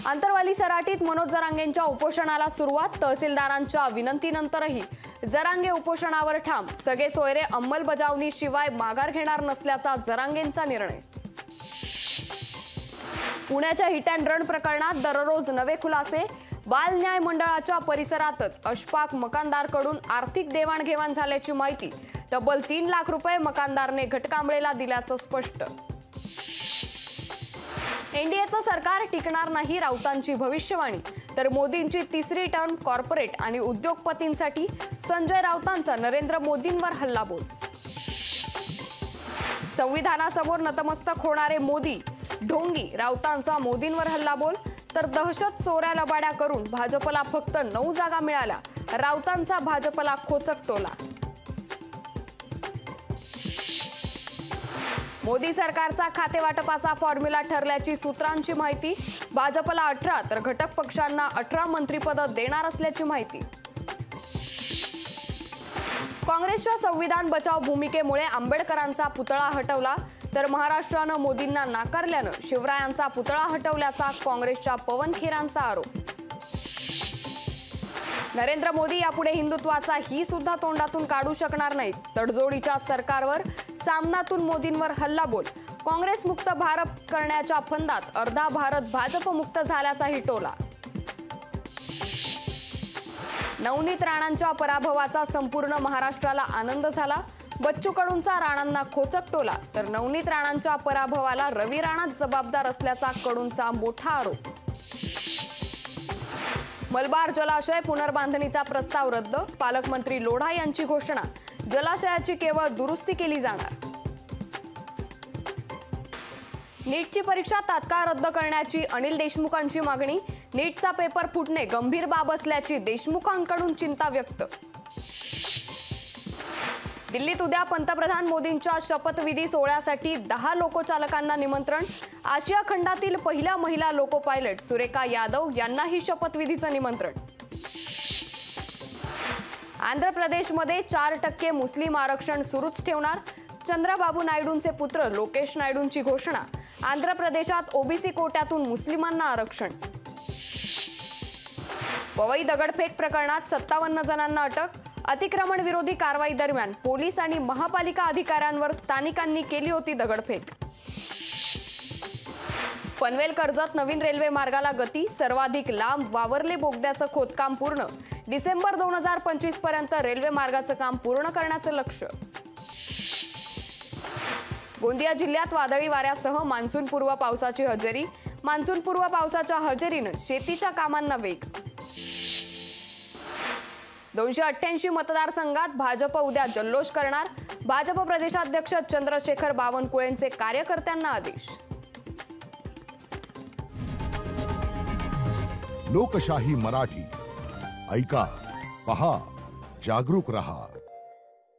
आंतरवाली सराटीत मनोज जरांगेंच्या उपोषणाला सुरुवात। तहसीलदारांच्या विनंतीनंतरही जरांगे उपोषणावर ठाम। सगळे सोयरे अंमलबजावणीशिवाय माघार घेणार नसल्याचा जरांगेंचा निर्णय। पुण्याच्या हिट अँड रन प्रकरणात दररोज नवे खुलासे। बाल न्याय मंडळाच्या परिसरातच अशफाक मकानदारकडून आर्थिक देवाणघेवाण झाल्याची माहिती। तब्बल 3 लाख रुपये मकानदारने घटकांबळेला दिल्याचं स्पष्ट। एनडीएचं सरकार टिकणार नाही, राऊतांची भविष्यवाणी। तर मोदींची तिसरी टर्म कॉर्पोरेट आणि उद्योगपतींसाठी, संजय राऊतांचा नरेंद्र मोदींवर हल्लाबोल। संविधानासमोर नतमस्तक होणारे मोदी, ढोंगी राऊतांचा मोदींवर हल्लाबोल। तर दहशत चोऱ्या लबाड्या करून भाजपला फक्त 9 जागा मिळाल्या, राऊतांचा भाजपला खोचक टोला। मोदी सरकारचा खातेवाटपाचा फॉर्म्युला ठरल्याची सूत्रांची माहिती। भाजपला 18 तर घटक पक्षांना 18 मंत्रिपद देणार असल्याची माहिती। काँग्रेसच्या संविधान बचाव भूमिकेमुळे आंबेडकरांचा पुतळा हटवला, तर महाराष्ट्रानं मोदींना नाकारल्यानं शिवरायांचा पुतळा हटवल्याचा काँग्रेसच्या पवन खेरांचा आरोप। नरेंद्र मोदी यापुढे हिंदुत्वाचा ही सुद्धा तोंडातून काढू शकणार नाहीत। तडजोडीच्या सरकारवर सामनातून मोदींवर हल्लाबोल। काँग्रेस मुक्त भारत करण्याच्या फंदात अर्धा भारत भाजप मुक्त झाल्याचाही टोला। नवनीत राणांच्या पराभवाचा संपूर्ण महाराष्ट्राला आनंद झाला। बच्चू कडूंचा राणांना खोचक टोला, तर नवनीत राणांच्या पराभवाला रवी राणाच जबाबदार असल्याचा कडूंचा मोठा आरोप। मलबार जलाशय पुनर्बांधणीचा प्रस्ताव रद्द। पालकमंत्री लोढा यांची घोषणा। जलाशयाची केवळ दुरुस्ती केली जाणार। नीटची परीक्षा तात्काळ रद्द करण्याची अनिल देशमुखांची मागणी। नीटचा पेपर फुटणे गंभीर बाब असल्याची देशमुखांकडून चिंता व्यक्त। दिल्लीत उद्या पंतप्रधान मोदींच्या शपथविधी सोहळ्यासाठी 10 लोकोचालकांना निमंत्रण। आशिया खंडातील पहिल्या महिला लोको पायलट सुरेखा यादव यांनाही शपथविधीचं निमंत्रण। आंध्र प्रदेशमध्ये 4% मुस्लिम आरक्षण सुरूच ठेवणार। चंद्रबाबू नायडूंचे पुत्र लोकेश नायडूंची घोषणा। आंध्र प्रदेशात ओबीसी कोट्यातून मुस्लिमांना आरक्षण। पवई दगडफेक प्रकरणात 57 जणांना अटक। अतिक्रमण विरोधी कारवाई दरम्यान पोलीस आणि महापालिका अधिकाऱ्यांवर स्थानिकांनी केली होती दगडफेक। पनवेल कर्जत नवीन रेल्वे मार्गाला गती। सर्वाधिक लांब वावरले बोगद्याचं खोदकाम पूर्ण। डिसेंबर 2025 पर्यंत रेल्वे मार्गाचं काम पूर्ण करण्याचं लक्ष्य। गोंदिया जिल्ह्यात वादळी वाऱ्यासह मान्सूनपूर्व पावसाची हजेरी। मान्सूनपूर्व पावसाच्या हजेरीनं शेतीच्या कामांना वेग। 288 मतदारसंघात भाजप उद्या जल्लोष करणार। भाजप प्रदेशाध्यक्ष चंद्रशेखर बावनकुळेंचे कार्यकर्त्यांना आदेश। लोकशाही मराठी ऐका, पहा, जागरूक रहा।